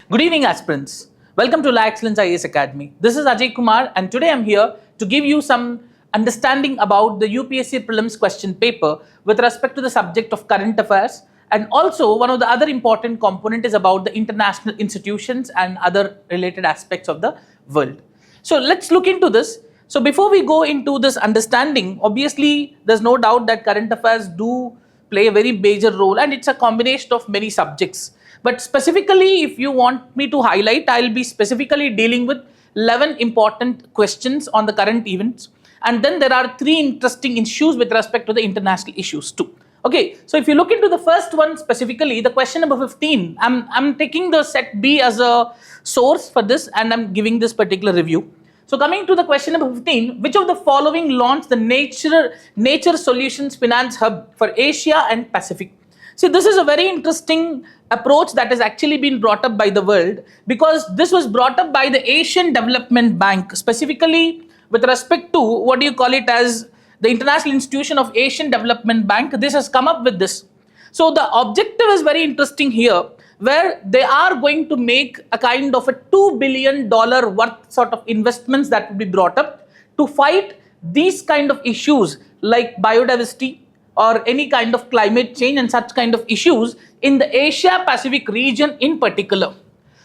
Good evening, aspirants. Welcome to Laexcellence IAS Academy. This is Ajay Kumar, and today I'm here to give you some understanding about the UPSC Prelims question paper with respect to the subject of current affairs. And also, one of the other important component is about the international institutions and other related aspects of the world. So let's look into this. So before we go into this understanding, obviously, there's no doubt that current affairs do play a very major role, and it's a combination of many subjects. But specifically, if you want me to highlight, I'll be specifically dealing with 11 important questions on the current events. And then there are 3 interesting issues with respect to the international issues too. Okay, so if you look into the first one specifically, the question number 15, I'm taking the set B as a source for this, and I'm giving this particular review. So coming to the question number 15, which of the following launched the Nature Solutions Finance Hub for Asia and Pacific? See, this is a very interesting approach that has actually been brought up by the world, because this was brought up by the Asian Development Bank, specifically with respect to what do you call it as the International Institution of Asian Development Bank. This has come up with this. So the objective is very interesting here, where they are going to make a kind of a $2 billion worth sort of investments that will be brought up to fight these kind of issues like biodiversity or any kind of climate change and such kind of issues in the Asia Pacific region in particular.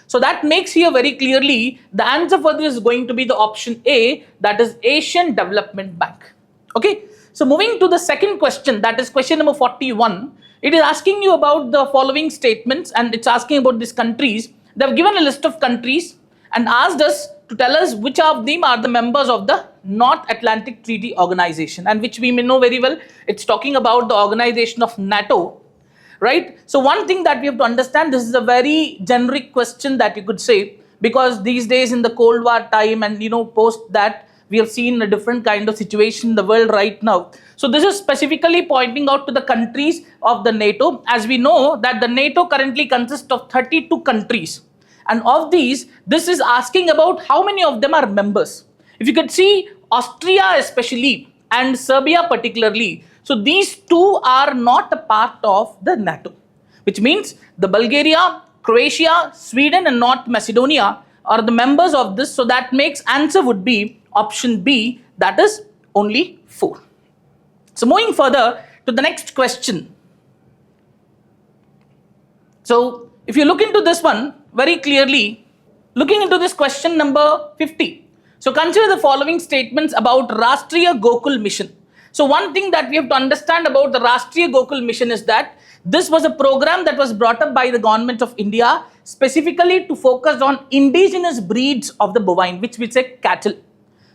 So that makes here very clearly the answer for this is going to be the option A, that is Asian Development Bank. Okay, so moving to the second question, that is question number 41. It is asking you about the following statements, and it's asking about these countries. They have given a list of countries and asked us to tell us which of them are the members of the North Atlantic Treaty Organization, and which we may know very well. It's talking about the organization of NATO, right? So one thing that we have to understand, this is a very generic question that you could say, because these days in the Cold War time and post that, we have seen a different kind of situation in the world right now. So this is specifically pointing out to the countries of the NATO. As we know that the NATO currently consists of 32 countries. And of these, this is asking about how many of them are members. If you could see, Austria especially and Serbia particularly, so these two are not a part of the NATO, which means the Bulgaria, Croatia, Sweden and North Macedonia are the members of this. So that makes answer would be option B, that is only 4. So moving further to the next question. So if you look into this one very clearly, looking into this question number 50. So consider the following statements about Rashtriya Gokul Mission. So one thing that we have to understand about the Rashtriya Gokul Mission is that this was a program that was brought up by the government of India specifically to focus on indigenous breeds of the bovine, which we say cattle.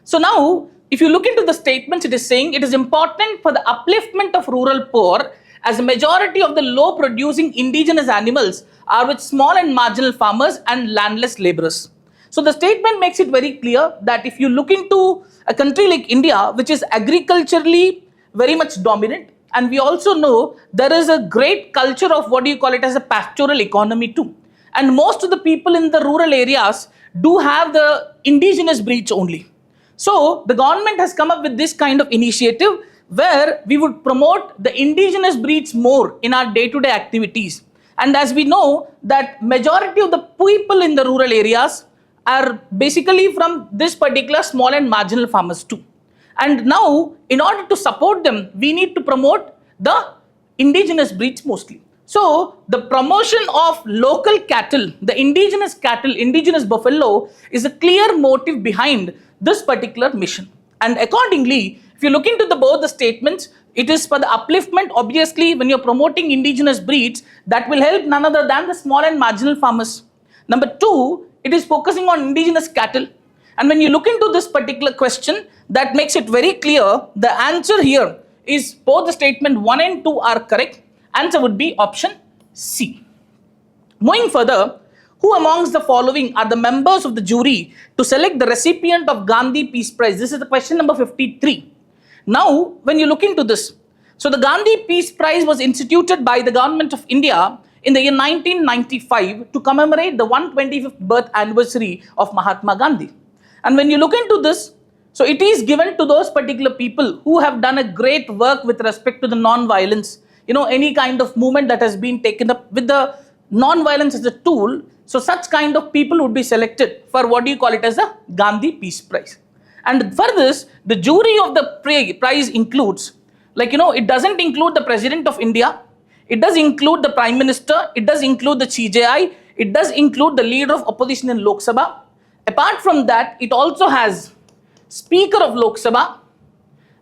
So now, if you look into the statements, it is saying it is important for the upliftment of rural poor, as a majority of the low producing indigenous animals are with small and marginal farmers and landless laborers. So the statement makes it very clear that if you look into a country like India, which is agriculturally very much dominant, and we also know there is a great culture of what do you call it as a pastoral economy too. And most of the people in the rural areas do have the indigenous breeds only. So the government has come up with this kind of initiative where we would promote the indigenous breeds more in our day-to-day activities. And as we know that majority of the people in the rural areas are basically from this particular small and marginal farmers too. And now in order to support them, we need to promote the indigenous breeds mostly. So the promotion of local cattle, the indigenous buffalo is a clear motive behind this particular mission. And accordingly, if you look into both the statements, it is for the upliftment. Obviously, when you're promoting indigenous breeds, that will help none other than the small and marginal farmers. Number 2, it is focusing on indigenous cattle. And when you look into this particular question, that makes it very clear. The answer here is both the statement 1 and 2 are correct. Answer would be option C. Moving further, who amongst the following are the members of the jury to select the recipient of Gandhi Peace Prize? This is the question number 53. Now, when you look into this, so the Gandhi Peace Prize was instituted by the government of India in the year 1995 to commemorate the 125th birth anniversary of Mahatma Gandhi. And when you look into this, so it is given to those particular people who have done a great work with respect to the non-violence. Any kind of movement that has been taken up with the non-violence as a tool So such kind of people would be selected for what do you call it as the Gandhi Peace Prize. And for this, the jury of the prize includes, like, it doesn't include the President of India, it does include the Prime Minister, it does include the CJI, it does include the leader of opposition in Lok Sabha. Apart from that, it also has Speaker of Lok Sabha,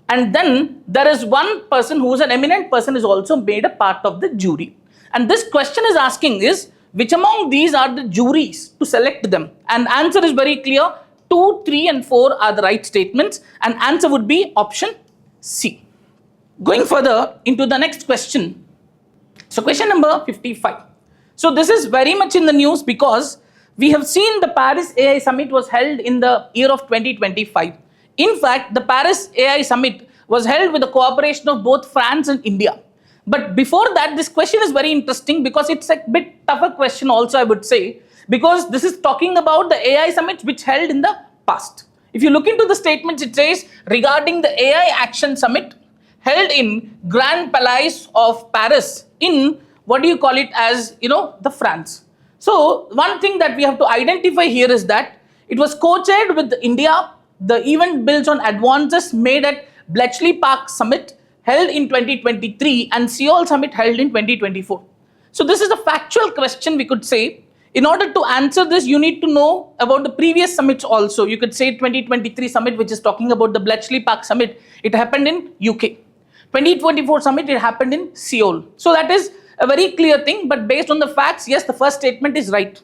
and then there is one person who is an eminent person is also made a part of the jury. And this question is asking is, which among these are the juries to select them? And answer is very clear. 2, 3 and 4 are the right statements, and answer would be option C. Going further into the next question. So question number 55. So this is very much in the news because we have seen the Paris AI Summit was held in the year of 2025. In fact, the Paris AI Summit was held with the cooperation of both France and India. But before that, this question is very interesting because it's a bit tougher question also, I would say, because this is talking about the AI Summit which held in the past. If you look into the statements, it says regarding the AI Action Summit held in Grand Palais of Paris in, what do you call it as, the France. So one thing that we have to identify here is that it was co-chaired with India. The event builds on advances made at Bletchley Park Summit held in 2023 and Seoul Summit held in 2024. So this is a factual question, we could say. In order to answer this, you need to know about the previous summits also. You could say 2023 summit, which is talking about the Bletchley Park Summit. It happened in UK. 2024 summit, it happened in Seoul. So that is a very clear thing, but based on the facts, yes, the first statement is right.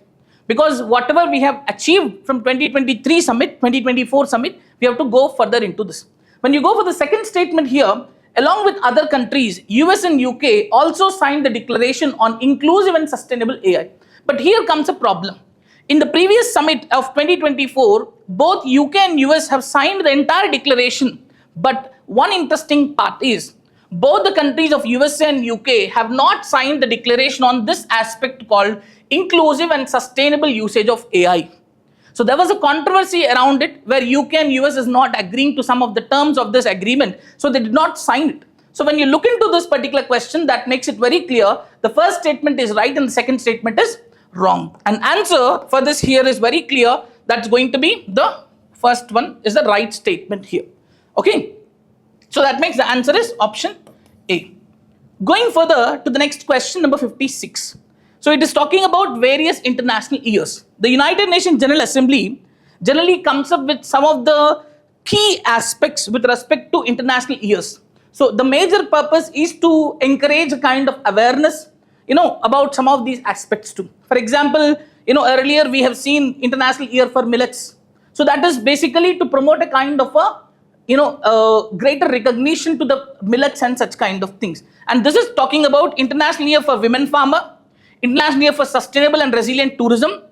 Because whatever we have achieved from 2023 summit, 2024 summit, we have to go further into this. When you go for the second statement here, along with other countries, US and UK also signed the declaration on inclusive and sustainable AI. But here comes a problem. In the previous summit of 2024, both UK and US have signed the entire declaration. But one interesting part is, both the countries of USA and UK have not signed the declaration on this aspect called inclusive and sustainable usage of AI. So there was a controversy around it where UK and US is not agreeing to some of the terms of this agreement. So they did not sign it. So when you look into this particular question, that makes it very clear. The first statement is right and the second statement is wrong. And answer for this here is very clear. That's going to be the first one is the right statement here. Okay. So that makes the answer is option A. Going further to the next question, number 56. So it is talking about various international years. The United Nations General Assembly generally comes up with some of the key aspects with respect to international years. So the major purpose is to encourage a kind of awareness, about some of these aspects too. For example, earlier we have seen International Year for Millets. So that is basically to promote a kind of a greater recognition to the millets and such kind of things. And this is talking about International Year for Women Farmer, International Year for Sustainable and Resilient Tourism,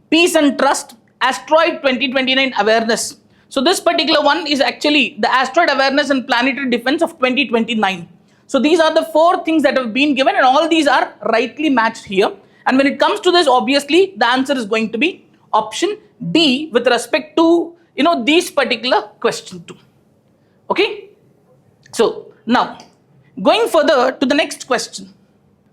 Peace and Trust, Asteroid 2029 Awareness. So this particular one is actually the Asteroid Awareness and Planetary Defense of 2029. So these are the 4 things that have been given, and all these are rightly matched here. And when it comes to this, obviously the answer is going to be option D with respect to these particular question too. Okay. So now going further to the next question.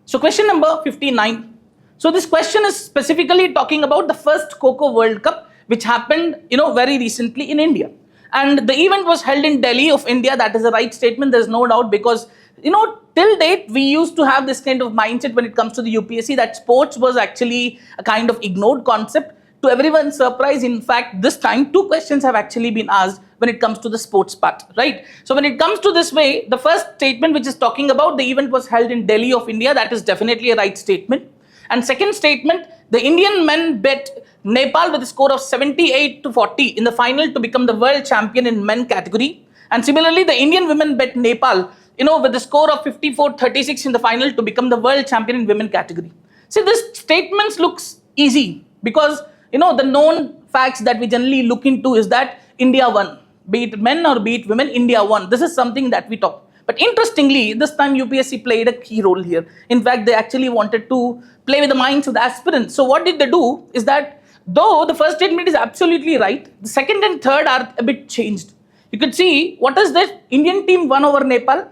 So question number 59. So this question is specifically talking about the first Cocoa World Cup, which happened, very recently in India. And the event was held in Delhi of India. That is the right statement. There's no doubt because, till date, we used to have this kind of mindset when it comes to the UPSC that sports was actually a kind of ignored concept. To everyone's surprise, in fact, this time 2 questions have actually been asked when it comes to the sports part, right? So when it comes to this way, the first statement which is talking about the event was held in Delhi of India, that is definitely a right statement. And second statement, the Indian men bet Nepal with a score of 78-40 in the final to become the world champion in men category. And similarly, the Indian women bet Nepal, with a score of 54-36 in the final to become the world champion in women category. See, this statements looks easy because, the known facts that we generally look into is that India won. Be it men or be it women, India won. This is something that we talk. But interestingly, this time UPSC played a key role here. In fact, they actually wanted to play with the minds of the aspirants. So what did they do is that though the first statement is absolutely right, the second and third are a bit changed. You could see what is this? Indian team won over Nepal,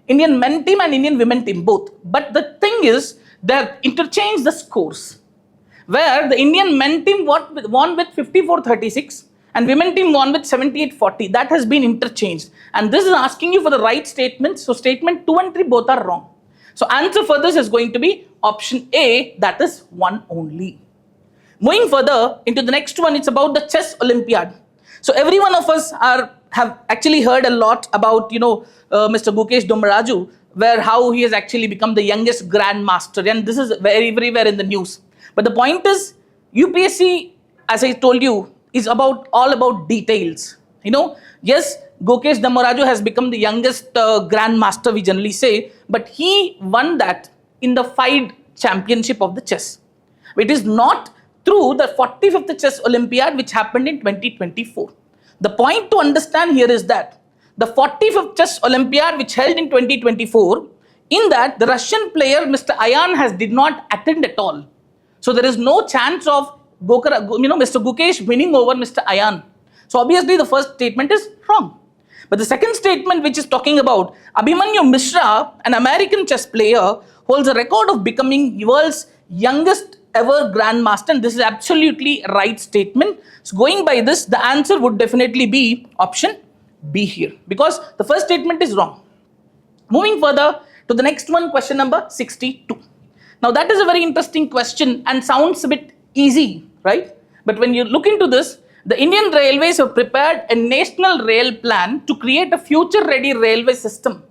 Indian men team and Indian women team both. But the thing is, they have interchanged the scores. where the Indian men team won with 54-36 and women team won with 78-40. That has been interchanged. And this is asking you for the right statements. So statement 2 and 3 both are wrong. So answer for this is going to be option A, that is 1 only. Moving further into the next one, it's about the chess Olympiad. So every one of us have actually heard a lot about, Mr. Gukesh Domraju, where how he has actually become the youngest grandmaster, and this is everywhere in the news. But the point is, UPSC, as I told you, is all about details. Yes, Gukesh Domraju has become the youngest grandmaster, we generally say, but he won that in the FIDE championship of the chess. It is not through the 45th Chess Olympiad, which happened in 2024. The point to understand here is that the 45th Chess Olympiad, which held in 2024, in that the Russian player Mr. Ayan did not attend at all. So there is no chance of Mr. Gukesh winning over Mr. Ayan. So obviously the first statement is wrong. But the second statement, which is talking about Abhimanyu Mishra, an American chess player, holds a record of becoming the world's youngest ever grandmaster, and this is absolutely right statement. So going by this, the answer would definitely be option B here, because the first statement is wrong. Moving further to the next one, question number 62. Now that is a very interesting question and sounds a bit easy, right? But when you look into this, the Indian Railways have prepared a national rail plan to create a future ready railway system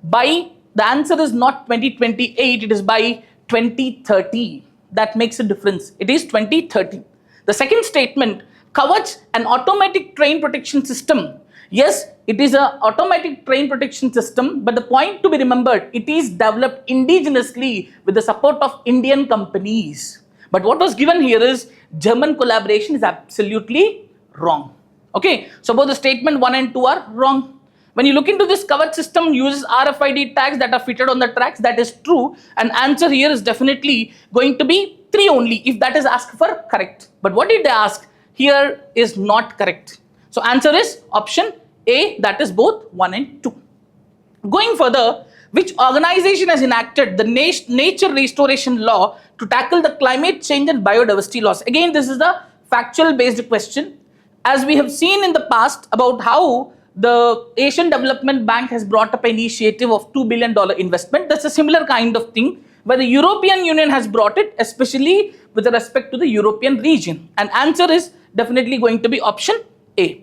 by, the answer is not 2028, it is by 2030. That makes a difference. It is 2030. The second statement, Kavach, an automatic train protection system. Yes, it is an automatic train protection system, but the point to be remembered, it is developed indigenously with the support of Indian companies. But what was given here is German collaboration is absolutely wrong. Okay, so both the statement 1 and 2 are wrong. When you look into this, Kavach system uses RFID tags that are fitted on the tracks. That is true. And answer here is definitely going to be 3 only if that is asked for correct. But what did they ask? Here is not correct. So answer is option A, that is both 1 and 2. Going further, which organization has enacted the nature restoration law to tackle the climate change and biodiversity loss? Again, this is the factual based question. As we have seen in the past about how the Asian Development Bank has brought up an initiative of $2 billion investment. That's a similar kind of thing where the European Union has brought it, especially with respect to the European region. And answer is definitely going to be option A.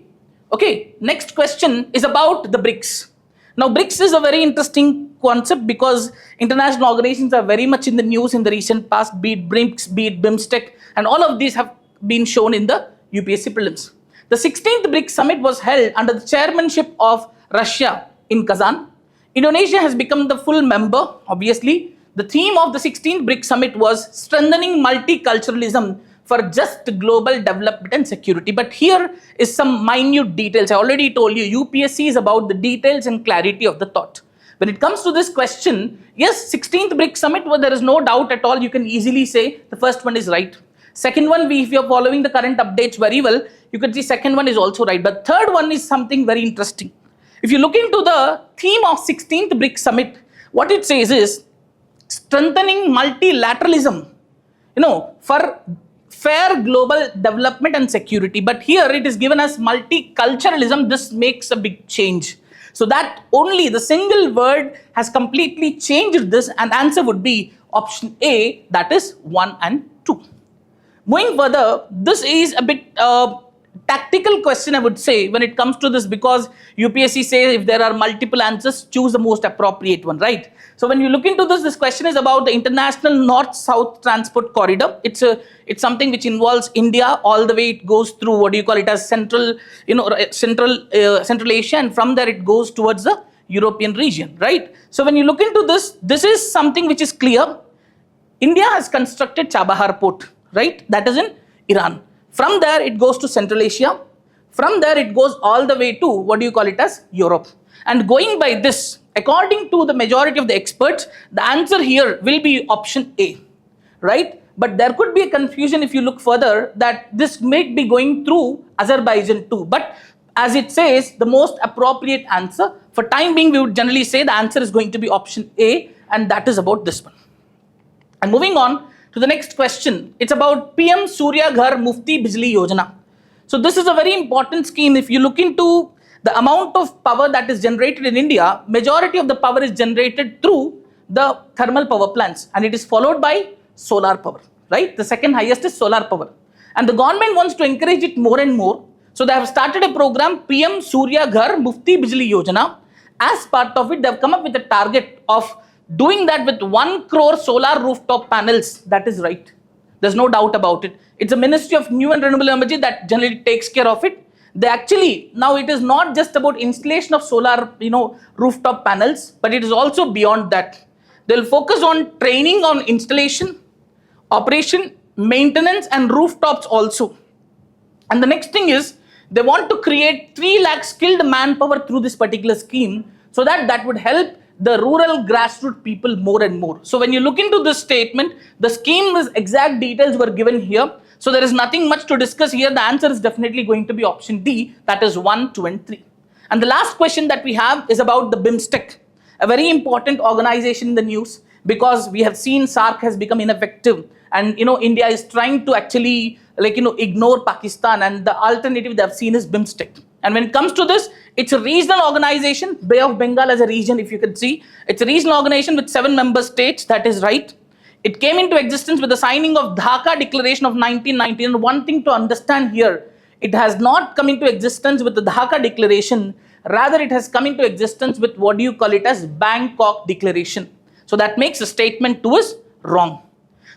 Okay, next question is about the BRICS. Now, BRICS is a very interesting concept because international organizations are very much in the news in the recent past, be it BRICS, be it BIMSTEC, and all of these have been shown in the UPSC prelims. The 16th BRICS summit was held under the chairmanship of Russia in Kazan. Indonesia has become the full member, obviously. The theme of the 16th BRICS summit was strengthening multiculturalism for just global development and security. But here is some minute details. I already told you, UPSC is about the details and clarity of the thought. When it comes to this question, yes, 16th BRICS summit, well, there is no doubt at all. You can easily say the first one is right. Second one, if you are following the current updates very well, you can see second one is also right. But third one is something very interesting. If you look into the theme of 16th BRICS summit, what it says is strengthening multilateralism, for fair global development and security. But here it is given as multiculturalism. This makes a big change. So that only the single word has completely changed this, and answer would be option A, that is 1 and 2. Moving further, this is a bit tactical question, I would say, when it comes to this, because UPSC says if there are multiple answers, choose the most appropriate one, right? So when you look into this question is about the international north-south transport corridor. It's something which involves India all the way. It goes through Central Asia, and from there it goes towards the European region, right? So when you look into this is something which is clear. India has constructed Chabahar port, right? That is in Iran. From there, it goes to Central Asia. From there, it goes all the way to Europe. And going by this, according to the majority of the experts, the answer here will be option A, right? But there could be a confusion if you look further that this may be going through Azerbaijan too. But as it says, the most appropriate answer, for time being, we would generally say the answer is going to be option A, and that is about this one. And moving on to the next question. It's about PM Surya Ghar Mufti Bijli Yojana. So this is a very important scheme. If you look into the amount of power that is generated in India, majority of the power is generated through the thermal power plants, and it is followed by solar power, right? The second highest is solar power. And the government wants to encourage it more and more. So they have started a program, PM Surya Ghar Mufti Bijli Yojana. As part of it, they have come up with a target of doing that with 1 crore solar rooftop panels. That is right. There's no doubt about it. It's a Ministry of New and Renewable Energy that generally takes care of it. They actually, now it is not just about installation of solar, rooftop panels, but it is also beyond that. They'll focus on training on installation, operation, maintenance, and rooftops also. And the next thing is, they want to create 3 lakh skilled manpower through this particular scheme, so that would help the rural grassroots people more and more. So when you look into this statement, the scheme's exact details were given here. So there is nothing much to discuss here. The answer is definitely going to be option D, that is 1, 2, and 3. And the last question that we have is about the BIMSTEC, a very important organization in the news, because we have seen SAARC has become ineffective, and India is trying to actually ignore Pakistan, and the alternative they have seen is BIMSTEC. And when it comes to this, it's a regional organization, Bay of Bengal as a region, if you can see. It's a regional organization with 7 member states, that is right. It came into existence with the signing of Dhaka Declaration of 1990. And one thing to understand here, it has not come into existence with the Dhaka Declaration, rather it has come into existence with what do you call it as Bangkok Declaration. So that makes the statement 2 is wrong.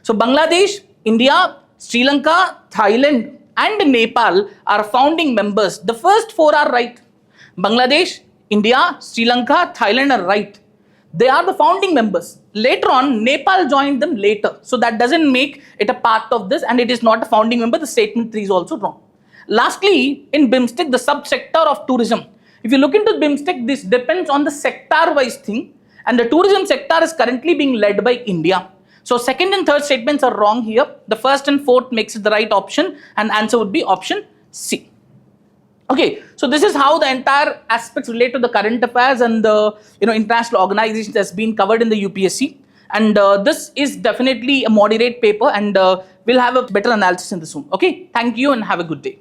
So Bangladesh, India, Sri Lanka, Thailand, and Nepal are founding members. The first 4 are right. Bangladesh, India, Sri Lanka, Thailand are right. They are the founding members. Later on, Nepal joined them later. So that doesn't make it a part of this, and it is not a founding member. The statement 3 is also wrong. Lastly, in BIMSTEC, the subsector of tourism. If you look into BIMSTEC, this depends on the sector-wise thing, and the tourism sector is currently being led by India. So second and third statements are wrong here. The first and fourth makes it the right option, and answer would be option C. Okay, so this is how the entire aspects relate to the current affairs and the international organizations has been covered in the UPSC. And this is definitely a moderate paper, and we'll have a better analysis in this one. Okay, thank you and have a good day.